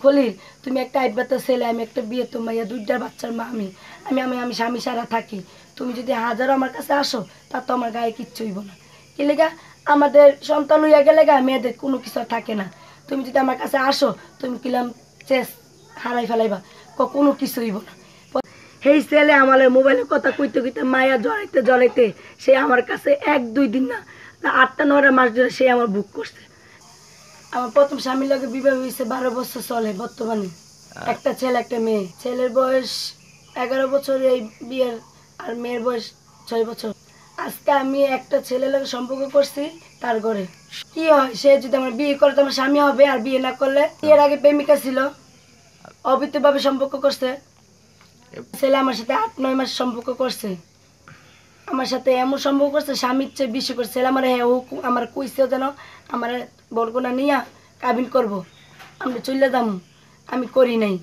খলিল তুমি একটা আইবাতা ছেলে, আমি একটা বিয়ে তো মাইয়া, দুইটার বাচ্চার মা আমি আমি আমি আমি স্বামী সারা থাকি। তুমি যদি হাজারও আমার কাছে আসো তা তো আমার গায়ে কিচ্ছু হইব না। কি লেগা আমাদের সন্তান হইয়া গেলে গা মেয়েদের কোনো কিছু থাকে না। তুমি যদি আমার কাছে আসো তুমি কিলাম চেস হারাই ফেলাইবা, কোনো কিছু হইব না। সেই ছেলে আমার মোবাইলের কথা কইতে কইতে মায়া জড়াইতে জড়াইতে সে আমার কাছে 1-2 দিন না 8টা-9টা মাস ধরে সে আমার বুক করছে। আমার প্রথম স্বামীর লগে বিবাহ হয়েছে 12 বছর চলে বর্তমানে। একটা ছেলে একটা মেয়ে। ছেলের বয়স 11 বছর এই বিয়ের, আর মেয়ের বয়স 6 বছর। আজকে আমি একটা ছেলের লগে সম্পর্ক করছি তার ঘরে। কি হয়, সে যদি আমার বিয়ে করে তো আমার স্বামী হবে, আর বিয়ে না করলে, বিয়ের আগে প্রেমিকা ছিল, অবৈধভাবে সম্পর্ক করছে। ছেলে আমার সাথে 8-9 মাস সম্পর্ক করছে, আমার সাথে এমন সম্পর্ক করছে স্বামীর চেয়ে বেশি করছে। ছেলে আমার আমার কইছেও যেন আমার বরগুনা নিয়া কাবিন করব, আমি চলে যাম, আমি করি নাই।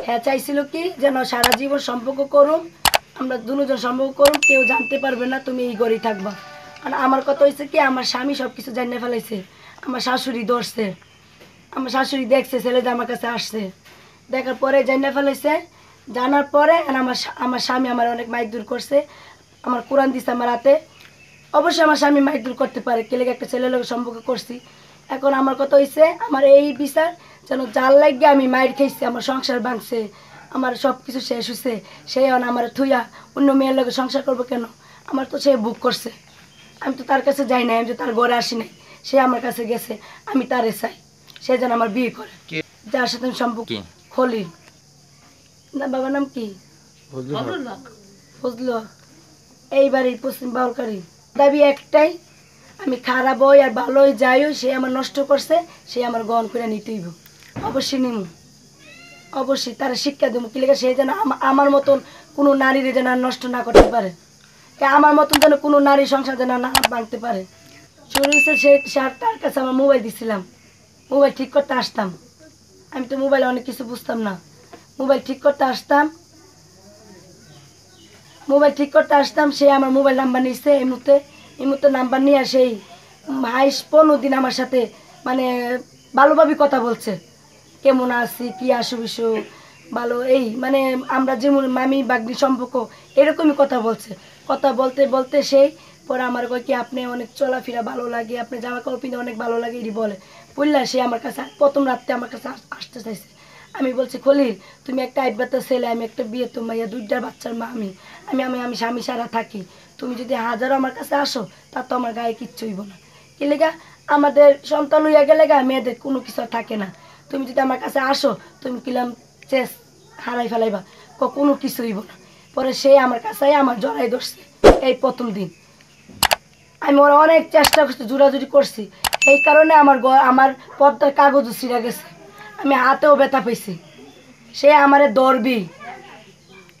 হ্যাঁ চাইছিল কি যেন সারা জীবন সম্পর্ক করুম, আমরা দুজন সম্পর্ক করুম, কেউ জানতে পারবে না, তুমি এই ঘরেই থাকবা। আর আমার কথা হয়েছে কি, আমার স্বামী সব কিছু জানিয়ে ফেলাইছে। আমার শাশুড়ি ধরছে, আমার শাশুড়ি দেখছে ছেলেটা আমার কাছে আসছে, দেখার পরে জানিয়ে ফেলাইছে। জানার পরে আমার স্বামী আমার অনেক মাইক করছে, আমার কোরআন দিছে আমার হাতে। অবশ্যই আমার স্বামী মাইক করতে পারে, কেলে একটা ছেলের লোক সম্পর্ক করছি। এখন আমার কথা হয়েছে আমার এই বিচার যেন যার লাগে আমি মাইর খেয়েছি, আমার সংসার ভাঙছে, আমার সব কিছু শেষ হয়েছে, সে আমার থুইয়া অন্য মেয়ের লোকের সংসার করবো কেন? আমার তো সে বুক করছে, আমি তো তার কাছে যাই নাই, আমি তো তার ঘরে আসি নাই, সে আমার কাছে গেছে, আমি তারে চাই, সে যেন আমার বিয়ে করে। যার সাথে আমি সম্পর্ক, খলিল না, বাবার নাম কি ফজলু, এই বাড়ির পশ্চিম বাউলকারী। দাবি একটাই, আমি খারাপ হই আর ভালো হই যাই হই, সে আমার নষ্ট করছে, সে আমার গ্রহণ করে নিতেইব, অবশ্যই নিমু, অবশ্যই তারা শিক্ষা দেবো। কি লেগে সে যেন আমার মতন কোনো নারীর যেন নষ্ট না করতে পারে, আমার মতন যেন কোনো নারী সংসার যেন না ভাঙতে পারে। চুরিছে সে, তার কাছে আমার মোবাইল দিছিলাম, মোবাইল ঠিক করতে আসতাম, আমি তো মোবাইলে অনেক কিছু বুঝতাম না, মোবাইল ঠিক করতে আসতাম, সে আমার মোবাইল নাম্বার নিচ্ছে, এই মুহূর্তে নাম্বার নিয়ে সেই 15 দিন আমার সাথে মানে ভালোভাবে কথা বলছে, কেমন আছি, কি আসুক ভালো, এই মানে আমরা যেমন মামি বাগনি সম্পর্ক এরকমই কথা বলছে। কথা বলতে বলতে সেই পরে আমার কয় কি আপনি অনেক চলাফেরা ভালো লাগে, আপনি জামা কাপড় পিঁধে অনেক ভালো লাগে, এটি বলে বললা। সে আমার কাছে প্রথম রাত্রে আমার কাছে আসতে চাইছে। আমি বলছি খলিল তুমি একটা আইবাতা ছেলে, আমি একটা বিয়ে তো মাইয়া, দুইটার বাচ্চার মা আমি আমি আমি আমি স্বামী সারা থাকি। তুমি যদি হাজারও আমার কাছে আসো তা তো আমার গায়ে কিচ্ছু হইব না। কি লেগা আমাদের সন্তান হইয়া গেলে গা মেয়েদের কোনো কিছু থাকে না। তুমি যদি আমার কাছে আসো তুমি কিলাম চেস হারাই ফেলাইবা, কোনো কিছু হইব না। পরে সে আমার কাছে আমার জড়াই ধরছে এই প্রথম দিন। আমি ওরা অনেক চেষ্টা করছি, জোরাজুরি করছি, এই কারণে আমার পদ্মার কাগজও ছিঁড়া গেছে, আমি হাতেও ব্যথা পেয়েছি। সে আমারে দরবি।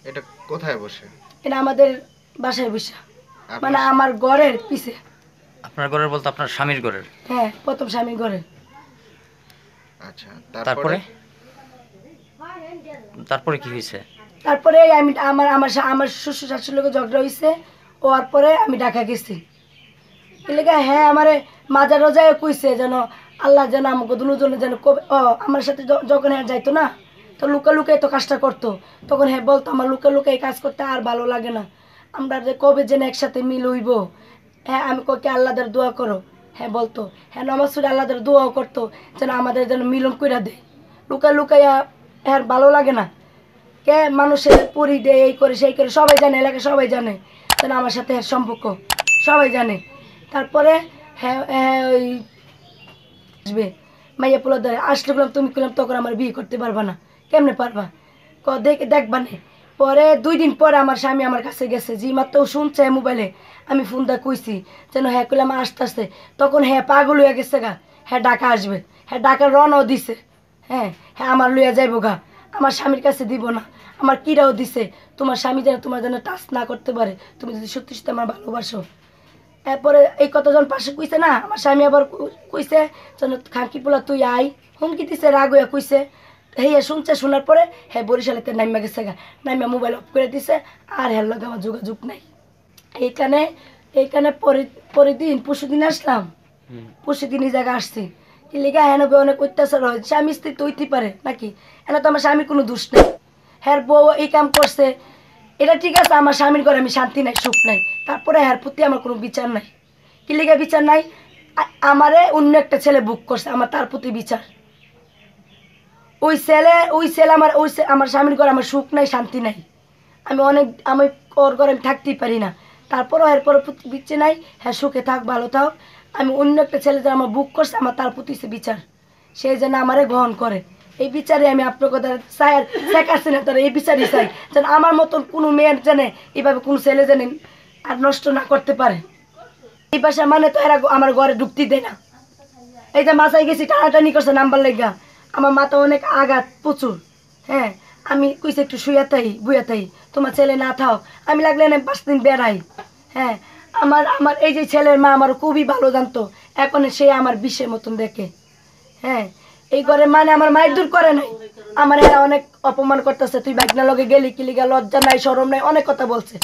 এটা কোথায় বসে? এটা আমাদের বাসায় বসে, মানে আমার ঘরের পিছে। আপনার ঘরের বলতে আপনার স্বামীর ঘরের? হ্যাঁ, প্রথম স্বামীর ঘরে। আচ্ছা, তারপরে কি হয়েছে? তারপরে আমি আমার আমার আমার শ্বশুর শাশুড়ির লোকে ঝগড়া হয়েছে, ওর পরে আমি ঢাকা গেছি। এলাকা হ্যাঁ আমার মাজার রোজায় কইছে যেন আল্লাহ যেন আমাকে দুজনে যেন কবে আমার সাথে যখন হ্যাঁ যাইতো না, তো লুকা লুকাই তো কাজটা করতো, তখন হ্যাঁ বলতো আমার লুকা লুকাই কাজ করতে আর ভালো লাগে না, আমরা যে কবে যেন একসাথে মিল হইব। হ্যাঁ আমি ককে আল্লাহদের দোয়া করো, হ্যাঁ বলতো, হ্যাঁ নামাজ পড়ে আল্লাহদের দোয়াও করতো যেন আমাদের যেন মিলন কইরা দেয়। লুকাইয়া হ্যাঁ ভালো লাগে না, কে মানুষের পরি দেয়, এই করে সেই করে, সবাই জানে, এলাকা সবাই জানে যেন আমার সাথে সম্পর্ক সবাই জানে। তারপরে হ্যাঁ হ্যাঁ ওই আসবে মাইয়া পোলা ধরে আসলে বললাম তুমি করলাম তখন আমার বিয়ে করতে পারবা না, কেমনে পারবা, দেখবা না। পরে 2 দিন পরে আমার স্বামী আমার কাছে গেছে, যে মাত্র শুনছে মোবাইলে আমি ফোন দা কইছি যেন হ্যাঁ করলাম আসতে আসতে, তখন হ্যাঁ পাগল হয়ে গেছে গা, হ্যাঁ ঢাকা আসবে, হ্যাঁ ঢাকার রনও দিছে, হ্যাঁ হ্যাঁ আমার লইয়া যাইবো গা, আমার স্বামীর কাছে দিব না, আমার কিরাও দিছে তোমার স্বামী যেন তোমার যেন টাচ না করতে পারে, তুমি যদি সত্যি সত্যি আমার ভালোবাসো। এরপরে এই কথা যখন পাশে কইছে না, আমার স্বামী আবার কইছে যেন খাঁকি পোলা তুই আই, হুমকি দিছে, রাগ হইয়া কইছে। হ্যাঁ শুনছে, শোনার পরে হ্যাঁ বরিশালেতে নাইমা গেছে গা, নাইমা মোবাইল অফ করে দিছে, আর হ্যার লগে আমার যোগাযোগ নাই। এইখানে পরের দিন পরশুদিন আসলাম, পরশুদিন এই জায়গায় আসছি, কি লিগা হ্যাঁ অনেক অত্যাচার হয়, স্বামী স্ত্রী তো হইতে পারে নাকি? এনে তো আমার স্বামীর কোনো দোষ নেই, হ্যার বউ এই কাম করছে, এটা ঠিক আছে, আমার স্বামীর ঘরে আমি শান্তি নাই সুখ নাই, তারপরে হ্যার প্রতি আমার কোনো বিচার নাই। কি লিগা বিচার নাই? আমারে অন্য একটা ছেলে বুক করছে, আমার তার প্রতি বিচার। ওই ছেলে আমার স্বামীর ঘরে আমার সুখ নাই শান্তি নাই, আমি ওর ঘরে আমি থাকতেই পারি না, তারপরও এরপরে বিচ্ছে নাই, হ্যাঁ সুখে থাক ভালো থাক। আমি অন্য একটা ছেলে যেন আমার বুক করছে, আমার তার প্রতি সে বিচার, সে যেন আমারে গ্রহণ করে। এই বিচারে আমি আপনার কথা চাই, শেখাচ্ছি না তারা, এই বিচারই চাই যেন আমার মতন কোনো মেয়ের জানে এইভাবে কোনো ছেলে জানে আর নষ্ট না করতে পারে। এই বাসা মানে তো এরা আমার ঘরে ঢুকতে দেয় না। এই যে মাথায় গেছি টানাটানি করছে নাম্বার লেগা, আমার মাথা অনেক আঘাত প্রচুর। হ্যাঁ, আমি কইছি একটু শুয়াতাই বুয়াতাই, তোমার ছেলে না থাও, আমি লাগলে না 5 দিন বেড়াই। হ্যাঁ, আমার আমার এই যে ছেলের মা আমার খুবই ভালো জানতো, এখন সে আমার বিষের মতন দেখে। হ্যাঁ, এই ঘরে মানে আমার মায়ের দূর করে নাই, আমার এরা অনেক অপমান করতেছে, তুই বাইকনা লগে গেলি কিলিগা, লজ্জা নাই শরম নাই, অনেক কথা বলছে।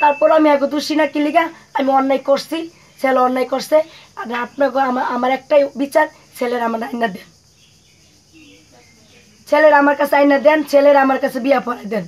তারপর আমি এখন দোষী না কিলিগা, আমি অন্যায় করছি, ছেলে অন্যায় করছে। আর আপনাকে আমার একটাই বিচার, ছেলের আমার আইনা দেন, ছেলের আমার কাছে আইনা দেন, ছেলের আমার কাছে বিয়া পড়াই দেন।